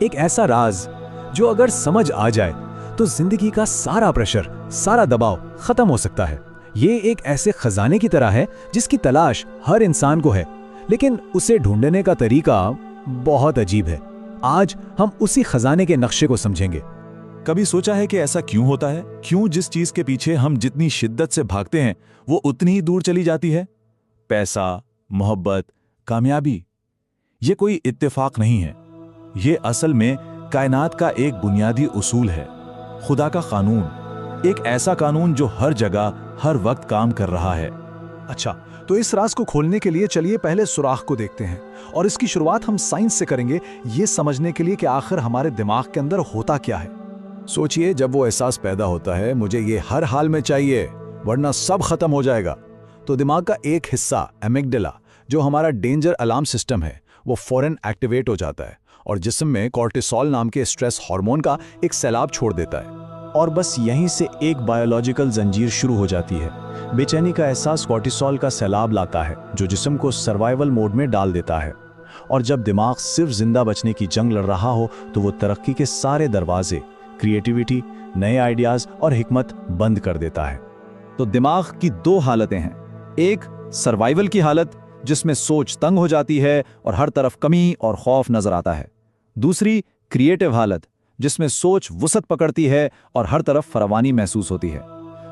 एक ऐसा राज जो अगर समझ आ जाए तो जिंदगी का सारा प्रेशर, सारा दबाव खत्म हो सकता है। ये एक ऐसे खजाने की तरह है जिसकी तलाश हर इंसान को है, लेकिन उसे ढूंढने का तरीका बहुत अजीब है। आज हम उसी खजाने के नक्शे को समझेंगे। कभी सोचा है कि ऐसा क्यों होता है? क्यों जिस चीज के पीछे हम जितनी शिद्दत से भागते हैं वो उतनी ही दूर चली जाती है? पैसा, मोहब्बत, कामयाबी, ये कोई इत्तेफाक नहीं है। ये असल में कायनात का एक बुनियादी उसूल है, खुदा का कानून। एक ऐसा कानून जो हर जगह हर वक्त काम कर रहा है। अच्छा, तो इस राज को खोलने के लिए चलिए पहले सुराख को देखते हैं, और इसकी शुरुआत हम साइंस से करेंगे, ये समझने के लिए कि आखिर हमारे दिमाग के अंदर होता क्या है। सोचिए, जब वो एहसास पैदा होता है मुझे ये हर हाल में चाहिए वरना सब खत्म हो जाएगा, तो दिमाग का एक हिस्सा एमिगडाला, जो हमारा डेंजर अलार्म सिस्टम है, वो फौरन एक्टिवेट हो जाता है और जिस्म में कॉर्टिसोल नाम के स्ट्रेस हार्मोन का एक सैलाब छोड़ देता है। और बस यहीं से एक बायोलॉजिकल जंजीर शुरू हो जाती है। बेचैनी का एहसास कॉर्टिसोल का सैलाब लाता है जो जिस्म को सर्वाइवल मोड में डाल देता है, और जब दिमाग सिर्फ जिंदा बचने की जंग लड़ रहा हो तो वो तरक्की के सारे दरवाजे, क्रिएटिविटी, नए आइडियाज और हिकमत बंद कर देता है। तो दिमाग की दो हालतें हैं, एक सर्वाइवल की हालत जिसमें सोच तंग हो जाती है और हर तरफ कमी और खौफ नजर आता है, दूसरी क्रिएटिव हालत जिसमें सोच वुसअत पकड़ती है और हर तरफ फरावानी महसूस होती है।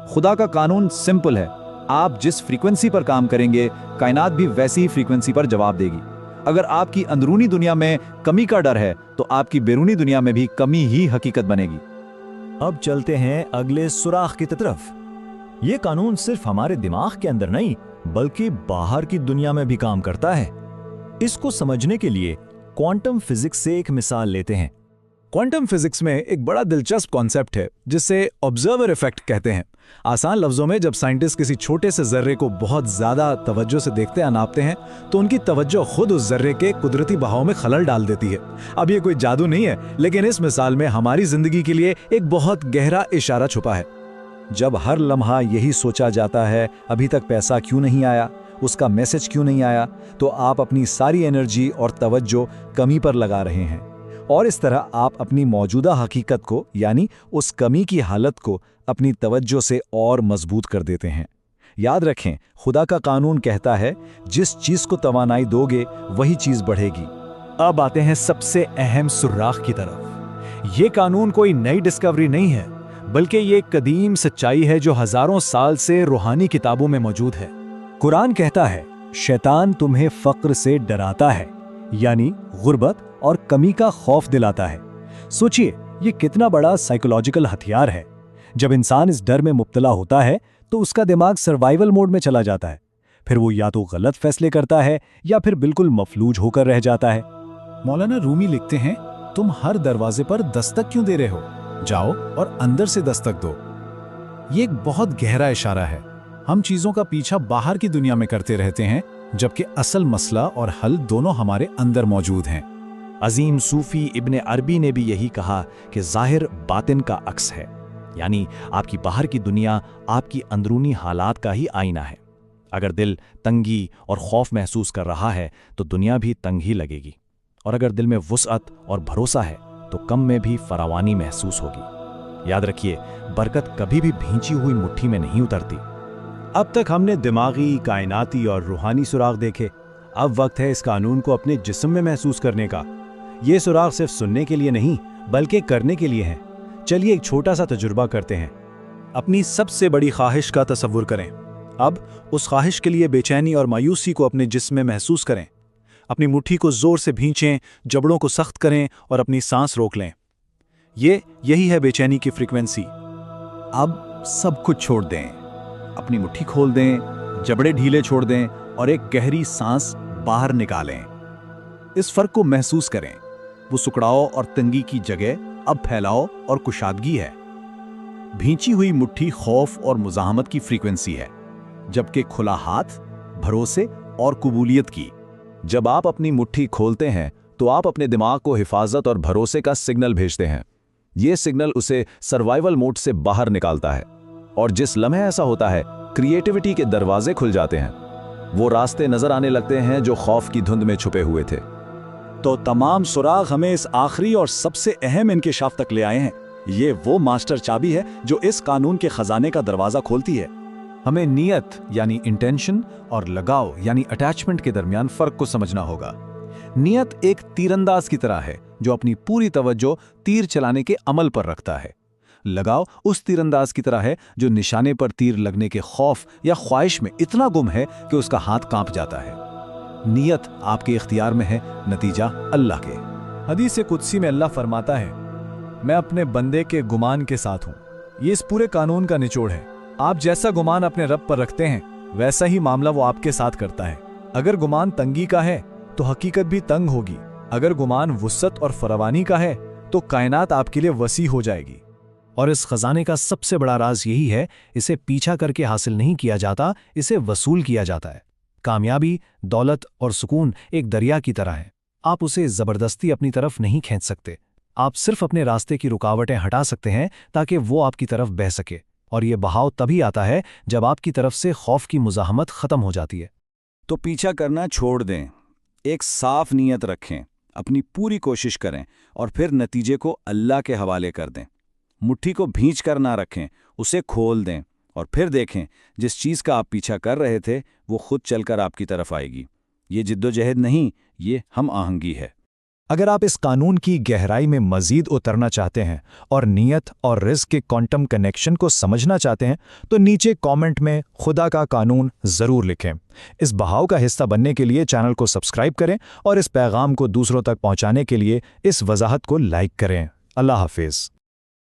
खुदा का कानून सिंपल है, आप जिस फ्रीक्वेंसी पर काम करेंगे कायनात भी वैसी ही फ्रीक्वेंसी पर जवाब देगी। अगर आपकी अंदरूनी दुनिया में कमी का डर है तो आपकी बैरूनी दुनिया में भी कमी ही हकीकत बनेगी। अब चलते हैं अगले सुराख की तरफ। ये कानून सिर्फ हमारे दिमाग के अंदर नहीं बल्कि बाहर की दुनिया में भी काम करता है। इसको समझने के लिए क्वांटम फिजिक्स से एक मिसाल लेते हैं। क्वांटम फिजिक्स में एक बड़ा दिलचस्प कॉन्सेप्ट है जिसे ऑब्जर्वर इफेक्ट कहते हैं। आसान लफ्जों में, जब साइंटिस्ट किसी छोटे से जर्रे को बहुत ज्यादा तवज्जो से देखते या नापते हैं तो उनकी तवज्जो खुद उस जर्रे के कुदरती बहाव में खलल डाल देती है। अब ये कोई जादू नहीं है, लेकिन इस मिसाल में हमारी जिंदगी के लिए एक बहुत गहरा इशारा छुपा है। जब हर लम्हा यही सोचा जाता है अभी तक पैसा क्यों नहीं आया, उसका मैसेज क्यों नहीं आया, तो आप अपनी सारी एनर्जी और तवज्जो कमी पर लगा रहे हैं, और इस तरह आप अपनी मौजूदा हकीकत को यानी उस कमी की हालत को अपनी तवज्जो से और मजबूत कर देते हैं। याद रखें, खुदा का कानून कहता है जिस चीज को तवानाई दोगे वही चीज बढ़ेगी। अब आते हैं सबसे अहम सुराख की तरफ। ये कानून कोई नई डिस्कवरी नहीं है, बल्कि ये एक कदीम सच्चाई है जो हजारों साल से रूहानी किताबों में मौजूद है। कुरान कहता है, शैतान तुम्हें फक्र से डराता है, यानी गुर्बत और कमी का खौफ दिलाता है। सोचिए, ये कितना बड़ा साइकोलॉजिकल हथियार है। जब इंसान इस डर में मुब्तला होता है तो उसका दिमाग सर्वाइवल मोड में चला जाता है। फिर वो या तो गलत फैसले करता है या फिर बिल्कुल मफलूज होकर रह जाता है। मौलाना रूमी लिखते हैं, तुम हर दरवाजे पर दस्तक क्यों दे रहे हो, जाओ और अंदर से दस्तक दो। ये एक बहुत गहरा इशारा है। हम चीजों का पीछा बाहर की दुनिया में करते रहते हैं, जबकि असल मसला और हल दोनों हमारे अंदर मौजूद हैं। अजीम सूफी इब्ने अरबी ने भी यही कहा कि जाहिर बातिन का अक्स है, यानी आपकी बाहर की दुनिया आपकी अंदरूनी हालात का ही आईना है। अगर दिल तंगी और खौफ महसूस कर रहा है तो दुनिया भी तंग ही लगेगी, और अगर दिल में वुसअत और भरोसा है तो कम में भी फरावानी महसूस होगी। याद रखिए, बरकत कभी भी भींची हुई मुट्ठी में नहीं उतरती। अब तक हमने दिमागी, कायनाती और रूहानी सुराग देखे। अब वक्त है इस कानून को अपने जिस्म में महसूस करने का। ये सुराग सिर्फ सुनने के लिए नहीं बल्कि करने के लिए हैं। चलिए एक छोटा सा तजुर्बा करते हैं। अपनी सबसे बड़ी ख्वाहिश का तसव्वुर करें। अब उस ख्वाहिश के लिए बेचैनी और मायूसी को अपने जिस्म में महसूस करें। अपनी मुट्ठी को जोर से भींचें, जबड़ों को सख्त करें और अपनी सांस रोक लें। यही है बेचैनी की फ्रीक्वेंसी। अब सब कुछ छोड़ दें, अपनी मुट्ठी खोल दें, जबड़े ढीले छोड़ दें और एक गहरी सांस बाहर निकालें। इस फर्क को महसूस करें। वो सुकड़ाव और तंगी की जगह अब फैलाव और कुशादगी है। भींची हुई मुट्ठी खौफ और मुजाहमत की फ्रीक्वेंसी है, जबकि खुला हाथ भरोसे और कबूलियत की। जब आप अपनी मुट्ठी खोलते हैं तो आप अपने दिमाग को हिफाजत और भरोसे का सिग्नल भेजते हैं। ये सिग्नल उसे सर्वाइवल मोड से बाहर निकालता है, और जिस लम्हे ऐसा होता है क्रिएटिविटी के दरवाजे खुल जाते हैं। वो रास्ते नजर आने लगते हैं जो खौफ की धुंध में छुपे हुए थे। तो तमाम सुराग हमें इस आखिरी और सबसे अहम इंकिशाफ तक ले आए हैं। ये वो मास्टर चाबी है जो इस कानून के खजाने का दरवाजा खोलती है। हमें नियत यानी इंटेंशन और लगाव यानी अटैचमेंट के दरमियान फर्क को समझना होगा। नियत एक तीरंदाज की तरह है जो अपनी पूरी तवज्जो तीर चलाने के अमल पर रखता है। लगाव उस तीरंदाज की तरह है जो निशाने पर तीर लगने के खौफ या ख्वाहिश में इतना गुम है कि उसका हाथ कांप जाता है। नियत आपके इख्तियार में है, नतीजा अल्लाह के। हदीस कुदसी में अल्लाह फरमाता है, मैं अपने बंदे के गुमान के साथ हूँ। ये इस पूरे कानून का निचोड़ है। आप जैसा गुमान अपने रब पर रखते हैं वैसा ही मामला वो आपके साथ करता है। अगर गुमान तंगी का है तो हकीकत भी तंग होगी। अगर गुमान वुस्सत और फरावानी का है तो कायनात आपके लिए वसी हो जाएगी। और इस खजाने का सबसे बड़ा राज यही है, इसे पीछा करके हासिल नहीं किया जाता, इसे वसूल किया जाता है। कामयाबी, दौलत और सुकून एक दरिया की तरह है। आप उसे जबरदस्ती अपनी तरफ नहीं खींच सकते। आप सिर्फ अपने रास्ते की रुकावटें हटा सकते हैं ताकि वो आपकी तरफ बह सके। और ये बहाव तभी आता है जब आपकी तरफ से खौफ की मुज़ाहमत ख़त्म हो जाती है। तो पीछा करना छोड़ दें, एक साफ नीयत रखें, अपनी पूरी कोशिश करें और फिर नतीजे को अल्लाह के हवाले कर दें। मुट्ठी को भींच कर ना रखें, उसे खोल दें और फिर देखें जिस चीज़ का आप पीछा कर रहे थे वो खुद चलकर आपकी तरफ आएगी। ये जिद्दोजहद नहीं, ये हम आहंगी है। अगर आप इस कानून की गहराई में मजीद उतरना चाहते हैं और नियत और रिस्क के क्वांटम कनेक्शन को समझना चाहते हैं तो नीचे कमेंट में खुदा का कानून ज़रूर लिखें। इस बहाव का हिस्सा बनने के लिए चैनल को सब्सक्राइब करें और इस पैगाम को दूसरों तक पहुंचाने के लिए इस वजाहत को लाइक करें। अल्लाह हाफिज़।